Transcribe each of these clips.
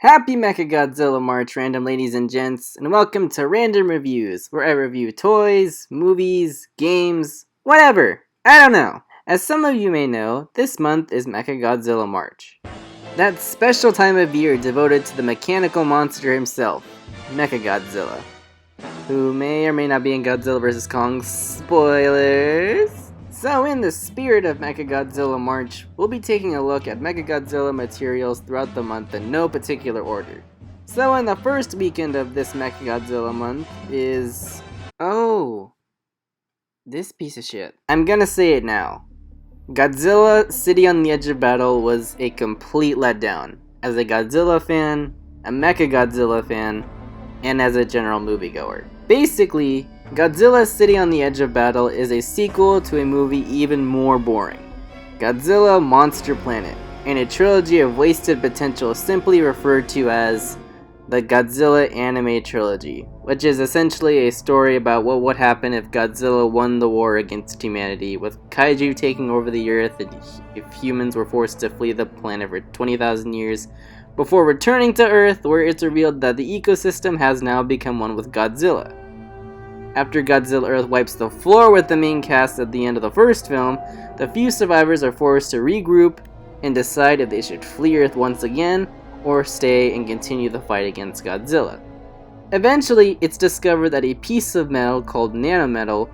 Happy Mechagodzilla March, random ladies and gents, and welcome to Random Reviews, where I review toys, movies, games, whatever. I don't know. As some of you may know, this month is Mechagodzilla March. That special time of year devoted to the mechanical monster himself, Mechagodzilla, who may or may not be in Godzilla vs. Kong. Spoilers! So in the spirit of Mechagodzilla March, we'll be taking a look at Mechagodzilla materials throughout the month in no particular order. So in the first weekend of this Mechagodzilla month is... this piece of shit. I'm gonna say it now. Godzilla City on the Edge of Battle was a complete letdown. As a Godzilla fan, a Mechagodzilla fan, and as a general moviegoer. Basically, Godzilla City on the Edge of Battle is a sequel to a movie even more boring, Godzilla Monster Planet, and a trilogy of wasted potential simply referred to as the Godzilla Anime Trilogy, which is essentially a story about what would happen if Godzilla won the war against humanity, with kaiju taking over the earth and if humans were forced to flee the planet for 20,000 years, before returning to Earth, where it's revealed that the ecosystem has now become one with Godzilla. After Godzilla Earth wipes the floor with the main cast at the end of the first film, the few survivors are forced to regroup and decide if they should flee Earth once again, or stay and continue the fight against Godzilla. Eventually, it's discovered that a piece of metal called nanometal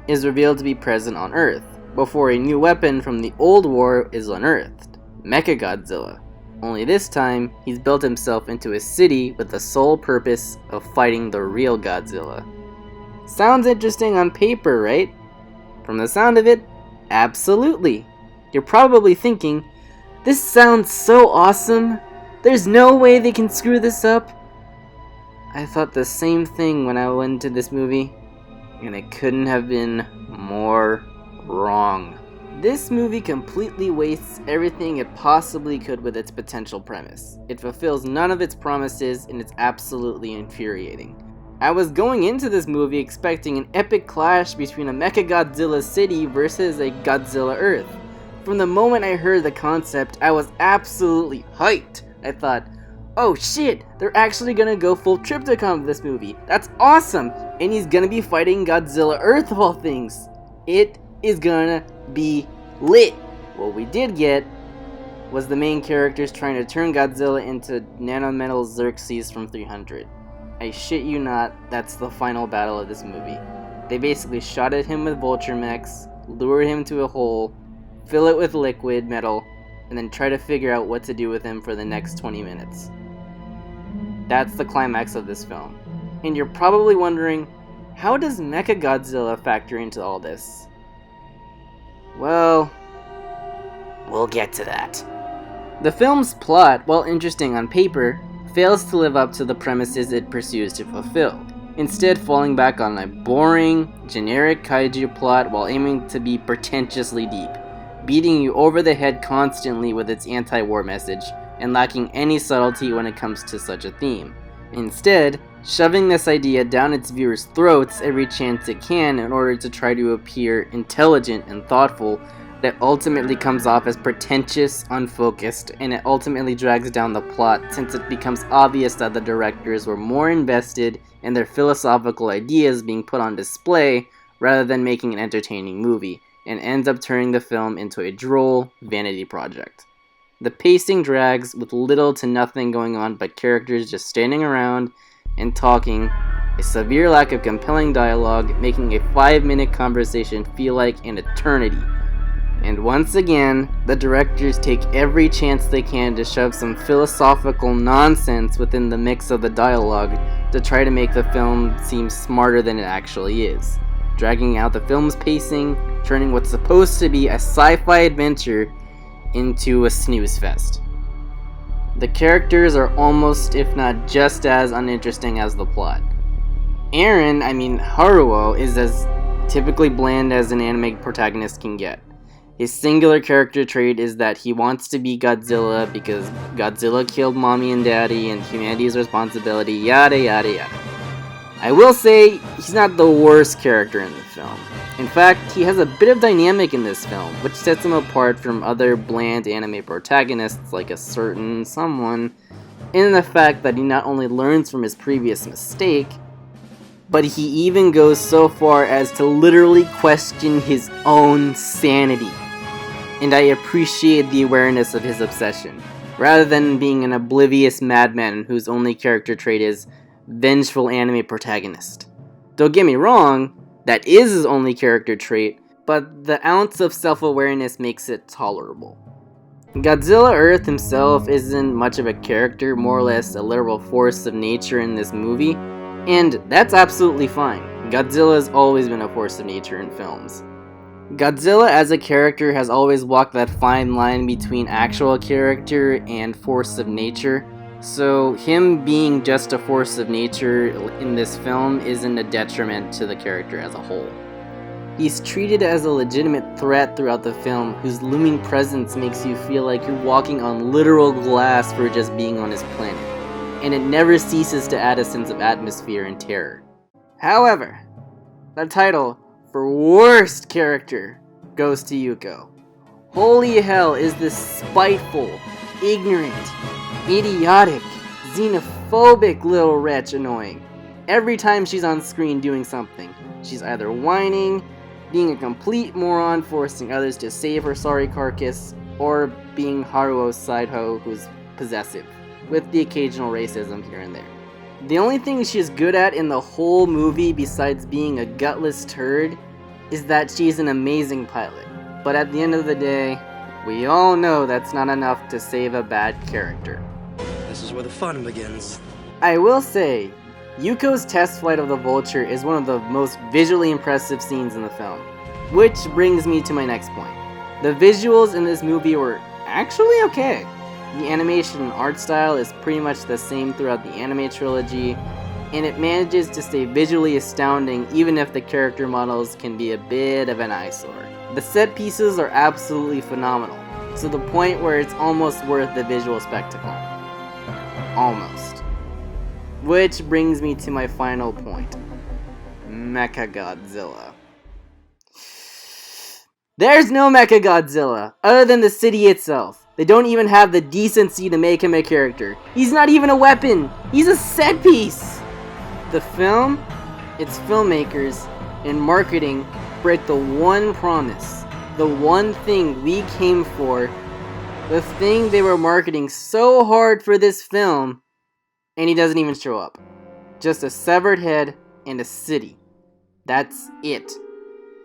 is revealed to be present on Earth, before a new weapon from the old war is unearthed, Mechagodzilla. Only this time, he's built himself into a city with the sole purpose of fighting the real Godzilla. Sounds interesting on paper, right? From the sound of it, absolutely. You're probably thinking, this sounds so awesome. There's no way they can screw this up. I thought the same thing when I went into this movie, and it couldn't have been more wrong. This movie completely wastes everything it possibly could with its potential premise. It fulfills none of its promises, and it's absolutely infuriating. I was going into this movie expecting an epic clash between a Mechagodzilla City versus a Godzilla Earth. From the moment I heard the concept, I was absolutely hyped. I thought, oh shit, they're actually gonna go full Triptychon with this movie. That's awesome! And he's gonna be fighting Godzilla Earth of all things. It is gonna be lit. What we did get was the main characters trying to turn Godzilla into nanometal Xerxes from 300. I shit you not, that's the final battle of this movie. They basically shot at him with vulture mechs, lured him to a hole, fill it with liquid metal, and then try to figure out what to do with him for the next 20 minutes. That's the climax of this film. And you're probably wondering, how does Mechagodzilla factor into all this? Well, we'll get to that. The film's plot, while interesting on paper, fails to live up to the premises it pursues to fulfill, instead falling back on a boring, generic kaiju plot while aiming to be pretentiously deep, beating you over the head constantly with its anti-war message, and lacking any subtlety when it comes to such a theme. Instead, shoving this idea down its viewers' throats every chance it can in order to try to appear intelligent and thoughtful, that ultimately comes off as pretentious, unfocused, and it ultimately drags down the plot since it becomes obvious that the directors were more invested in their philosophical ideas being put on display rather than making an entertaining movie, and ends up turning the film into a droll vanity project. The pacing drags with little to nothing going on but characters just standing around and talking, a severe lack of compelling dialogue, making a 5-minute conversation feel like an eternity. And once again, the directors take every chance they can to shove some philosophical nonsense within the mix of the dialogue to try to make the film seem smarter than it actually is, dragging out the film's pacing, turning what's supposed to be a sci-fi adventure into a snooze fest. The characters are almost, if not just as uninteresting as the plot. Haruo is as typically bland as an anime protagonist can get. His singular character trait is that he wants to be Godzilla because Godzilla killed mommy and daddy and humanity's responsibility, yada yada yada. I will say, he's not the worst character in the film. In fact, he has a bit of dynamic in this film, which sets him apart from other bland anime protagonists like a certain someone in the fact that he not only learns from his previous mistake, but he even goes so far as to literally question his own sanity. And I appreciate the awareness of his obsession, rather than being an oblivious madman whose only character trait is vengeful anime protagonist. Don't get me wrong, that is his only character trait, but the ounce of self-awareness makes it tolerable. Godzilla Earth himself isn't much of a character, more or less a literal force of nature in this movie, and that's absolutely fine. Godzilla has always been a force of nature in films. Godzilla as a character has always walked that fine line between actual character and force of nature, so him being just a force of nature in this film isn't a detriment to the character as a whole. He's treated as a legitimate threat throughout the film, whose looming presence makes you feel like you're walking on literal glass for just being on his planet, and it never ceases to add a sense of atmosphere and terror. However, the title for worst character goes to Yuko. Holy hell, is this spiteful, ignorant, idiotic, xenophobic little wretch annoying. Every time she's on screen doing something, she's either whining, being a complete moron forcing others to save her sorry carcass, or being Haruo's side hoe who's possessive, with the occasional racism here and there. The only thing she's good at in the whole movie besides being a gutless turd is that she's an amazing pilot. But at the end of the day, we all know that's not enough to save a bad character. This is where the fun begins. I will say, Yuko's test flight of the Vulture is one of the most visually impressive scenes in the film. Which brings me to my next point. The visuals in this movie were actually okay. The animation and art style is pretty much the same throughout the anime trilogy, and it manages to stay visually astounding even if the character models can be a bit of an eyesore. The set pieces are absolutely phenomenal, to the point where it's almost worth the visual spectacle. Almost. Which brings me to my final point. Mechagodzilla. There's no Mechagodzilla, other than the city itself. They don't even have the decency to make him a character. He's not even a weapon. He's a set piece. The film, its filmmakers, and marketing break the one promise, the one thing we came for, the thing they were marketing so hard for this film, and he doesn't even show up. Just a severed head and a city. That's it.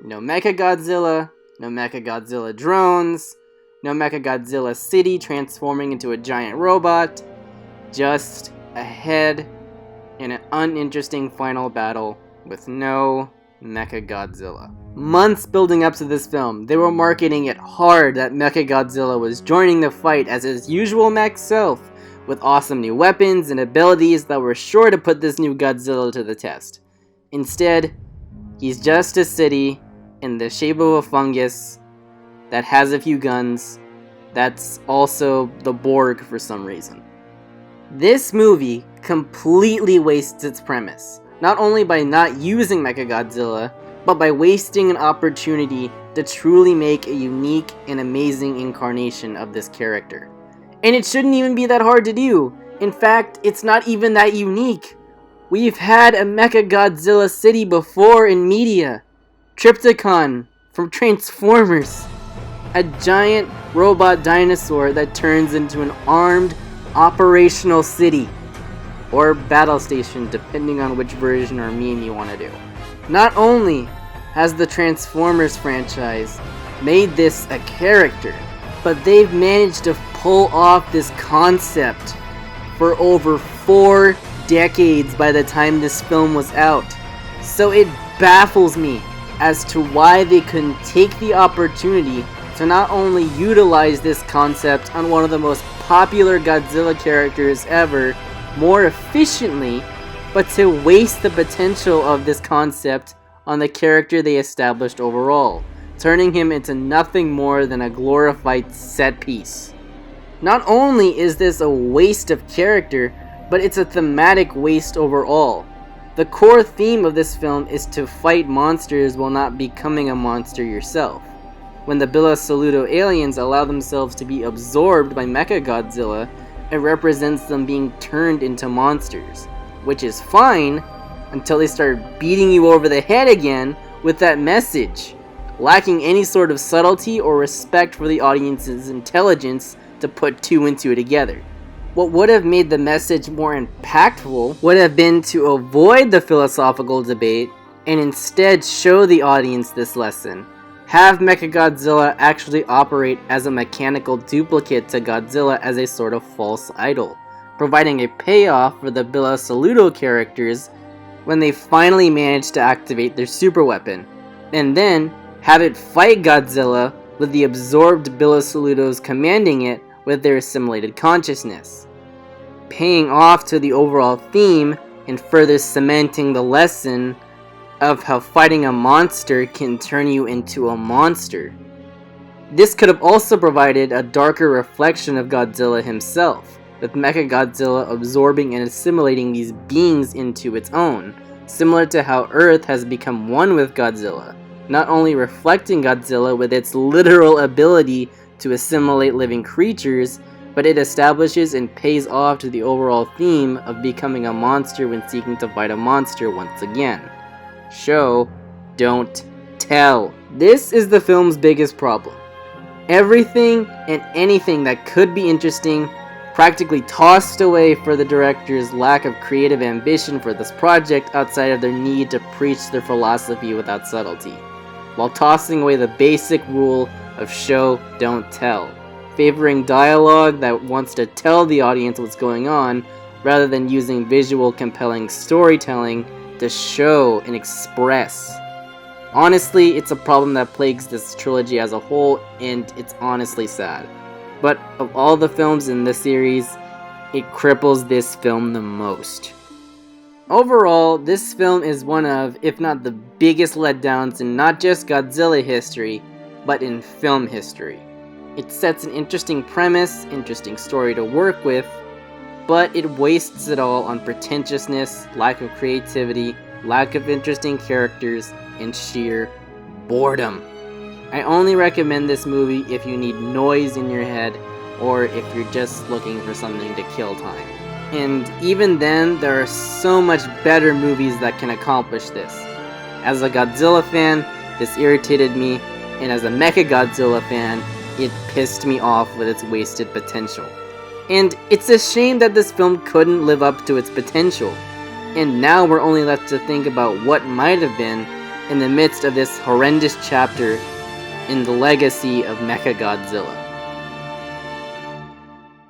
No Mechagodzilla, no Mechagodzilla drones, no Mechagodzilla city transforming into a giant robot, just a head and an uninteresting final battle with no Mechagodzilla. Months building up to this film, they were marketing it hard that Mechagodzilla was joining the fight as his usual mech self, with awesome new weapons and abilities that were sure to put this new Godzilla to the test. Instead, he's just a city in the shape of a fungus that has a few guns, that's also the Borg for some reason. This movie completely wastes its premise, not only by not using Mechagodzilla, but by wasting an opportunity to truly make a unique and amazing incarnation of this character. And it shouldn't even be that hard to do. In fact, it's not even that unique. We've had a Mechagodzilla city before in media. Trypticon from Transformers. A giant robot dinosaur that turns into an armed, operational city. Or battle station, depending on which version or meme you want to do. Not only has the Transformers franchise made this a character, but they've managed to pull off this concept for over 4 decades by the time this film was out. So it baffles me as to why they couldn't take the opportunity to not only utilize this concept on one of the most popular Godzilla characters ever more efficiently, but to waste the potential of this concept on the character they established overall, turning him into nothing more than a glorified set piece. Not only is this a waste of character, but it's a thematic waste overall. The core theme of this film is to fight monsters while not becoming a monster yourself. When the Bila Saludo aliens allow themselves to be absorbed by Mechagodzilla, It represents them being turned into monsters, which is fine until they start beating you over the head again with that message, lacking any sort of subtlety or respect for the audience's intelligence to put two and two together. What would have made the message more impactful would have been to avoid the philosophical debate and instead show the audience this lesson. Have Mechagodzilla actually operate as a mechanical duplicate to Godzilla as a sort of false idol, providing a payoff for the Billa Saluto characters when they finally manage to activate their super weapon, and then have it fight Godzilla with the absorbed Billa Salutos commanding it with their assimilated consciousness, paying off to the overall theme and further cementing the lesson of how fighting a monster can turn you into a monster. This could have also provided a darker reflection of Godzilla himself, with Mechagodzilla absorbing and assimilating these beings into its own, similar to how Earth has become one with Godzilla, not only reflecting Godzilla with its literal ability to assimilate living creatures, but it establishes and pays off to the overall theme of becoming a monster when seeking to fight a monster once again. Show, don't tell. This is the film's biggest problem. Everything and anything that could be interesting practically tossed away for the director's lack of creative ambition for this project outside of their need to preach their philosophy without subtlety, while tossing away the basic rule of show, don't tell, favoring dialogue that wants to tell the audience what's going on rather than using visual compelling storytelling to show and express. Honestly, it's a problem that plagues this trilogy as a whole, and it's honestly sad. But of all the films in this series, it cripples this film the most. Overall, this film is one of, if not the biggest letdowns in not just Godzilla history, but in film history. It sets an interesting premise, interesting story to work with, but it wastes it all on pretentiousness, lack of creativity, lack of interesting characters, and sheer boredom. I only recommend this movie if you need noise in your head or if you're just looking for something to kill time. And even then, there are so much better movies that can accomplish this. As a Godzilla fan, this irritated me, and as a Mechagodzilla fan, it pissed me off with its wasted potential. And it's a shame that this film couldn't live up to its potential. And now we're only left to think about what might have been in the midst of this horrendous chapter in the legacy of Mechagodzilla.